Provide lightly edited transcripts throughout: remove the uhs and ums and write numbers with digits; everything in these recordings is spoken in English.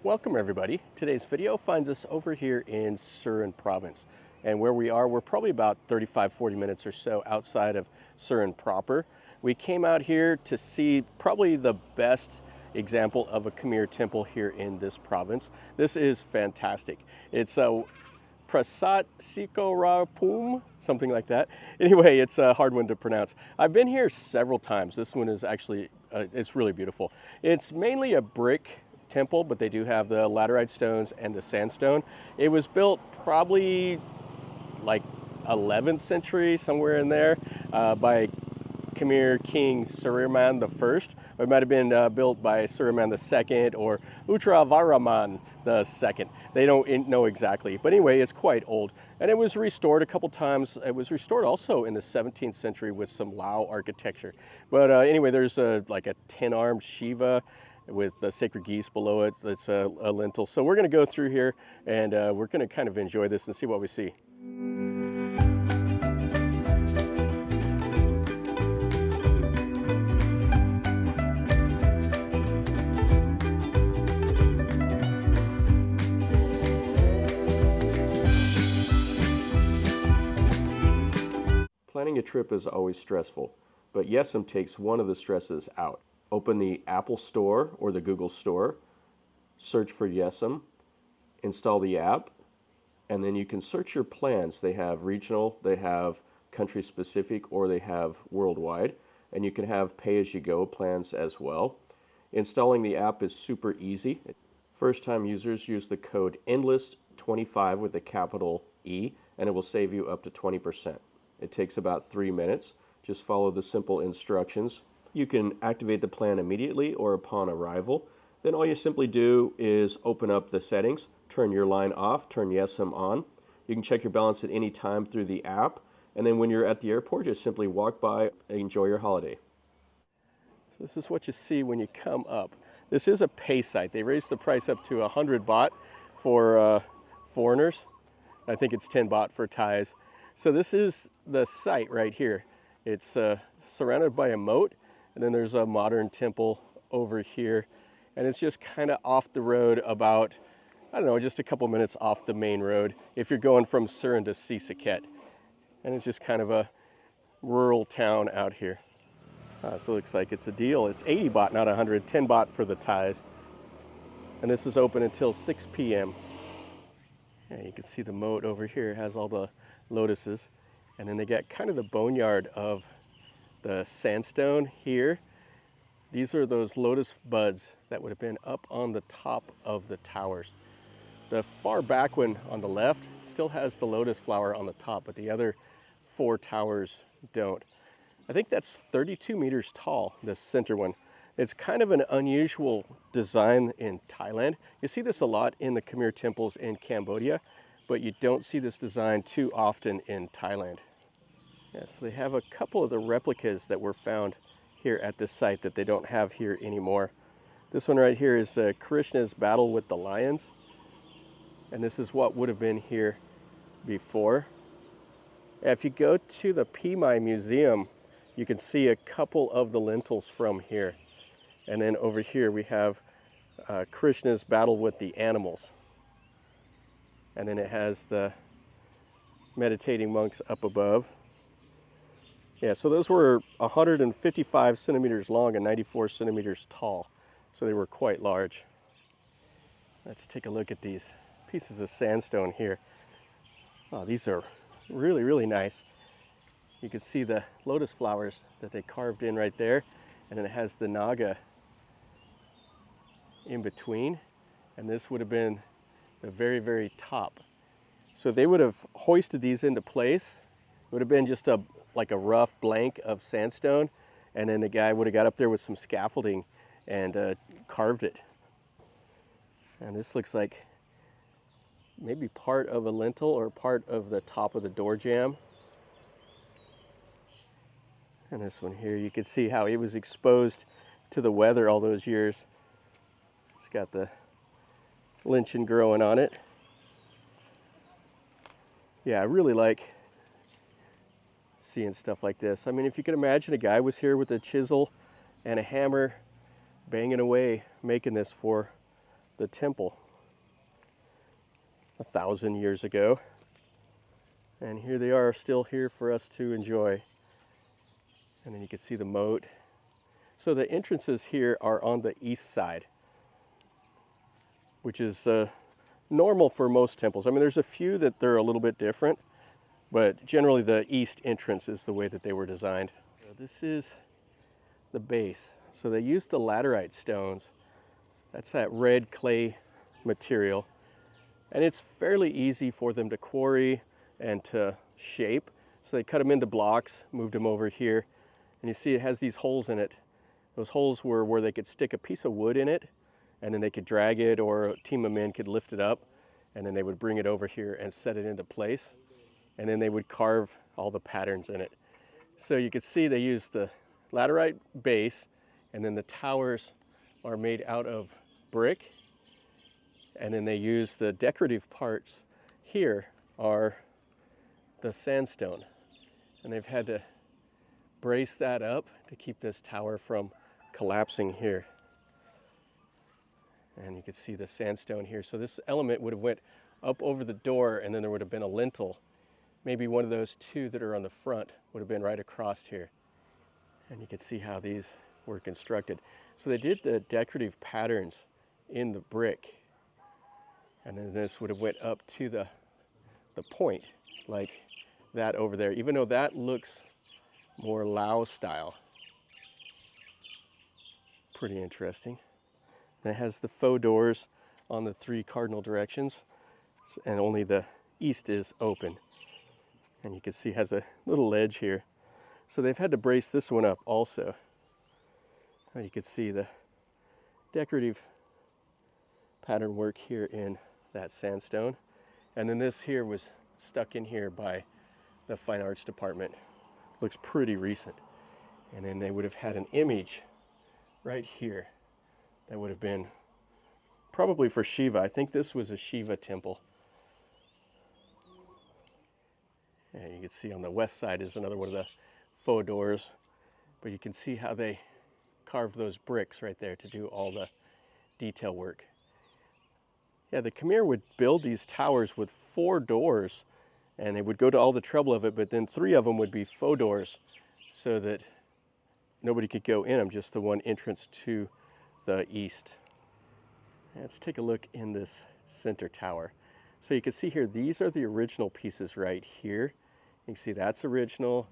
Welcome everybody. Today's video finds us over here in Surin Province. And where we are, we're probably about 35-40 minutes or so outside of Surin proper. We came out here to see probably the best example of a Khmer temple here in this province. This is fantastic. It's a Prasat Sikhoraphum, something like that. Anyway, it's a hard one to pronounce. I've been here several times. This one is actually, it's really beautiful. It's mainly a brick temple, but they do have the laterite stones and the sandstone. It was built probably like 11th century, somewhere in there, by Khmer King Surin I. It might have been built by Surin II or Utravaraman II. They don't know exactly, but anyway, it's quite old. And it was restored a couple times. It was restored also in the 17th century with some Lao architecture. But anyway, there's like a 10-armed Shiva with the sacred geese below it. It's a lintel. So we're going to go through here and we're going to kind of enjoy this and see what we see. Planning a trip is always stressful, but YeSim takes one of the stresses out. Open the Apple Store or the Google Store, search for YeSim, install the app, and then you can search your plans. They have regional, they have country specific, or they have worldwide, and you can have pay-as-you-go plans as well. Installing the app is super easy. First-time users use the code ENDLESS25 with a capital E, and it will save you up to 20%. It takes about 3 minutes. Just follow the simple instructions. You can activate the plan immediately or upon arrival. Then all you simply do is open up the settings, turn your line off, turn YeSim on. You can check your balance at any time through the app, and then when you're at the airport, just simply walk by and enjoy your holiday. So this is what you see when you come up. This is a pay site. They raised the price up to 100 baht for foreigners. I think it's 10 baht for Thais. So this is the site right here. It's surrounded by a moat, and then there's a modern temple over here. And it's just kind of off the road about, I don't know, just a couple minutes off the main road if you're going from Surin to Sisaket. And it's just kind of a rural town out here. So it looks like it's a deal. It's 80 baht, not 100, 10 baht for the Thais. And this is open until 6 p.m. Yeah, you can see the moat over here. It has all the lotuses. And then they got kind of the boneyard of the sandstone here. These are those lotus buds that would have been up on the top of the towers. The far back one on the left still has the lotus flower on the top, but the other 4 towers don't. I think that's 32 meters tall, this center one. It's kind of an unusual design in Thailand. You see this a lot in the Khmer temples in Cambodia, but you don't see this design too often in Thailand. Yes, they have a couple of the replicas that were found here at this site that they don't have here anymore. This one right here is Krishna's battle with the lions. And this is what would have been here before. If you go to the Pimai Museum, you can see a couple of the lintels from here. And then over here we have Krishna's battle with the animals. And then it has the meditating monks up above. Yeah, so those were 155 centimeters long and 94 centimeters tall. So they were quite large. Let's take a look at these pieces of sandstone here. Oh, these are really, really nice. You can see the lotus flowers that they carved in right there. And then it has the Naga in between. And this would have been the very, very top. So they would have hoisted these into place. It would have been just like a rough blank of sandstone, and then the guy would have got up there with some scaffolding and carved it. And this looks like maybe part of a lintel or part of the top of the door jamb. And this one here, you can see how it was exposed to the weather all those years. It's got the lynching growing on it. Yeah, I really like seeing stuff like this. I mean, if you can imagine a guy was here with a chisel and a hammer banging away, making this for the temple 1,000 years ago. And here they are, still here for us to enjoy. And then you can see the moat. So the entrances here are on the east side, which is normal for most temples. I mean, there's a few that they're a little bit different, but generally the east entrance is the way that they were designed. This is the base. So they used the laterite stones. That's that red clay material. And it's fairly easy for them to quarry and to shape. So they cut them into blocks, moved them over here. And you see it has these holes in it. Those holes were where they could stick a piece of wood in it, and then they could drag it, or a team of men could lift it up, and then they would bring it over here and set it into place. And then they would carve all the patterns in it. So you could see they used the laterite base, and then the towers are made out of brick. And then they use the decorative parts here are the sandstone. And they've had to brace that up to keep this tower from collapsing here. And you can see the sandstone here. So this element would have went up over the door, and then there would have been a lintel. Maybe one of those two that are on the front would have been right across here. And you can see how these were constructed. So they did the decorative patterns in the brick. And then this would have went up to the point, like that over there, even though that looks more Lao style. Pretty interesting. And it has the faux doors on the 3 cardinal directions, and only the east is open. And you can see it has a little ledge here. So they've had to brace this one up also. And you can see the decorative pattern work here in that sandstone. And then this here was stuck in here by the fine arts department. Looks pretty recent. And then they would have had an image right here that would have been probably for Shiva. I think this was a Shiva temple. And you can see on the west side is another one of the faux doors, but you can see how they carved those bricks right there to do all the detail work. Yeah, the Khmer would build these towers with 4 doors, and they would go to all the trouble of it, but then 3 of them would be faux doors so that nobody could go in them, just the one entrance to the east. Let's take a look in this center tower. So you can see here, these are the original pieces right here. You can see that's original.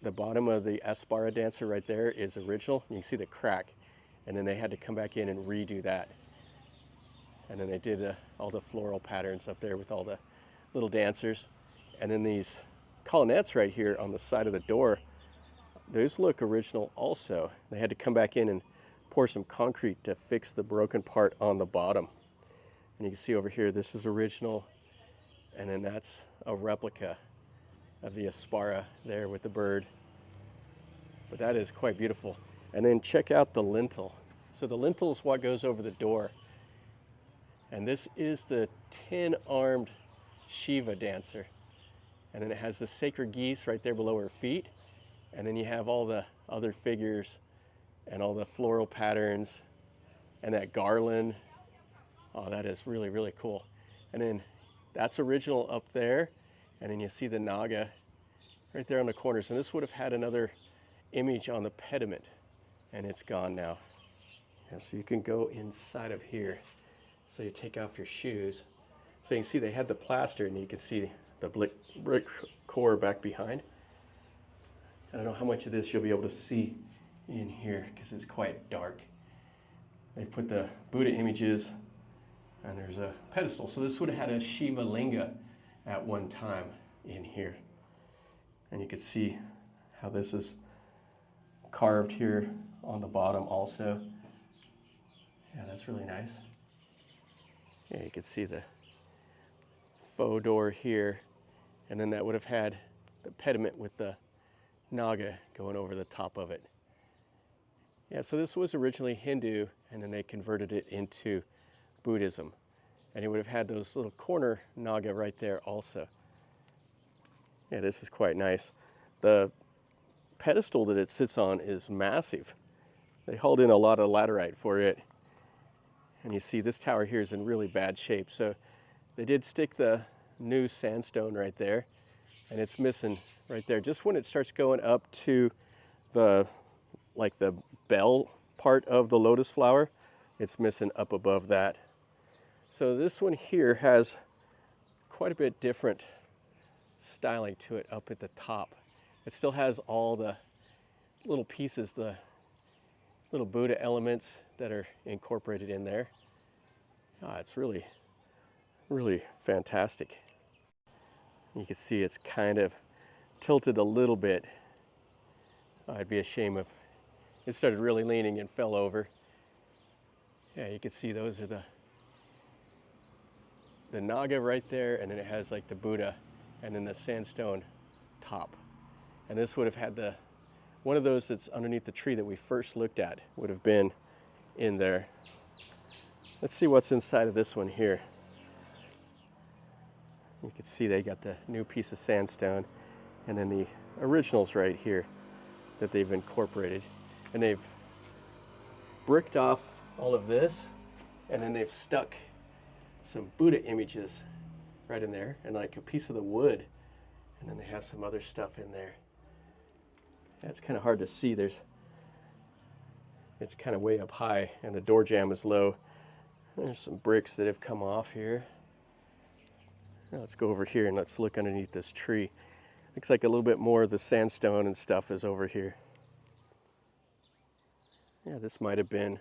The bottom of the Aspara dancer right there is original. You can see the crack, and then they had to come back in and redo that. And then they did all the floral patterns up there with all the little dancers. And then these colonnettes right here on the side of the door, those look original also. They had to come back in and pour some concrete to fix the broken part on the bottom. And you can see over here, this is original, and then that's a replica of the Aspara there with the bird. But that is quite beautiful. And then check out the lintel. So the lintel is what goes over the door. And this is the 10-armed Shiva dancer. And then it has the sacred geese right there below her feet. And then you have all the other figures and all the floral patterns and that garland. Oh, that is really, really cool. And then that's original up there. And then you see the Naga right there on the corners. And this would have had another image on the pediment, and it's gone now. Yeah, so you can go inside of here. So you take off your shoes. So you can see they had the plaster, and you can see the brick core back behind. I don't know how much of this you'll be able to see in here because it's quite dark. They put the Buddha images, and there's a pedestal. So this would have had a Shiva Linga at one time in here. And you can see how this is carved here on the bottom also. Yeah, that's really nice. Yeah, you can see the faux door here, and then that would have had the pediment with the Naga going over the top of it. Yeah, so this was originally Hindu, and then they converted it into Buddhism. And it would have had those little corner Naga right there also. Yeah, this is quite nice. The pedestal that it sits on is massive. They hauled in a lot of laterite for it. And you see this tower here is in really bad shape. So they did stick the new sandstone right there, and it's missing right there. Just when it starts going up to the, like the bell part of the lotus flower, it's missing up above that. So this one here has quite a bit different styling to it up at the top. It still has all the little pieces, the little Buddha elements that are incorporated in there. It's really, really fantastic. You can see it's kind of tilted a little bit. It'd be a shame if it started really leaning and fell over. Yeah, you can see those are the Naga right there, and then it has like the Buddha and then the sandstone top. And this would have had one of those that's underneath the tree that we first looked at would have been in there. Let's see what's inside of this one here. You can see they got the new piece of sandstone and then the originals right here that they've incorporated. And they've bricked off all of this, and then they've stuck some Buddha images right in there and like a piece of the wood, and then they have some other stuff in there. Yeah, it's kind of hard to see. It's kind of way up high and the door jamb is low. There's some bricks that have come off here. Now let's go over here and let's look underneath this tree. Looks like a little bit more of the sandstone and stuff is over here. Yeah, this might have been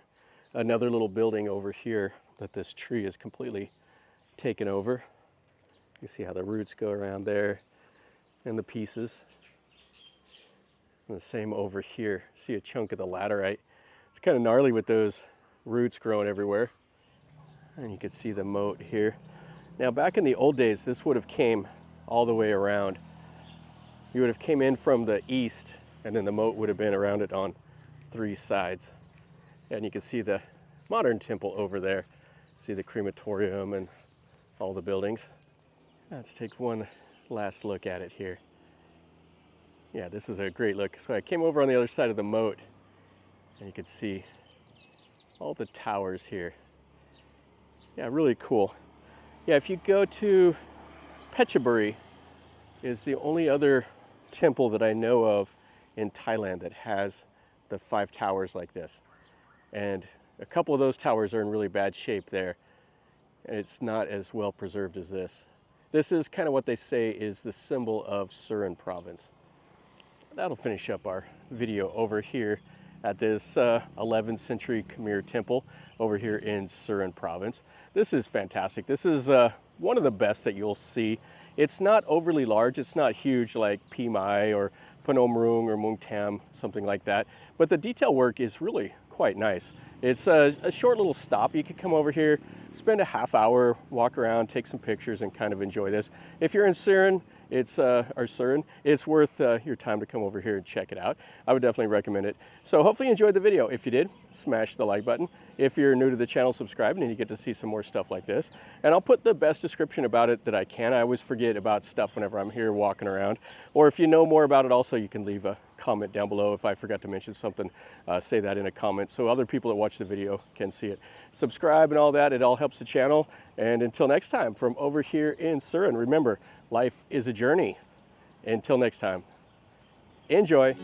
another little building over here that this tree is completely taken over. You see how the roots go around there and the pieces. And the same over here. See a chunk of the laterite. It's kind of gnarly with those roots growing everywhere. And you can see the moat here. Now back in the old days, this would have came all the way around. You would have came in from the east, and then the moat would have been around it on 3 sides. And you can see the modern temple over there. See the crematorium and all the buildings. Let's take one last look at it here. Yeah, this is a great look. So I came over on the other side of the moat, and you can see all the towers here. Yeah, really cool. Yeah, if you go to Phetchaburi, is the only other temple that I know of in Thailand that has the 5 towers like this. And a couple of those towers are in really bad shape there. And it's not as well preserved as this. This is kind of what they say is the symbol of Surin Province. That'll finish up our video over here at this 11th century Khmer temple over here in Surin Province. This is fantastic. This is one of the best that you'll see. It's not overly large. It's not huge like Pi Mai or Phnom Rung or Mung Tam, something like that. But the detail work is really quite nice. It's a short little stop. You could come over here, spend a half hour, walk around, take some pictures, and kind of enjoy this. If you're in Surin, it's worth your time to come over here and check it out. I would definitely recommend it. So hopefully you enjoyed the video. If you did, smash the like button. If you're new to the channel, subscribe, and you get to see some more stuff like this. And I'll put the best description about it that I can. I always forget about stuff whenever I'm here walking around. Or if you know more about it also, you can leave a comment down below. If I forgot to mention something, say that in a comment so other people that watch the video can see it. Subscribe and all that. It all helps the channel. And until next time, from over here in Surin, remember, life is a journey. Until next time, enjoy.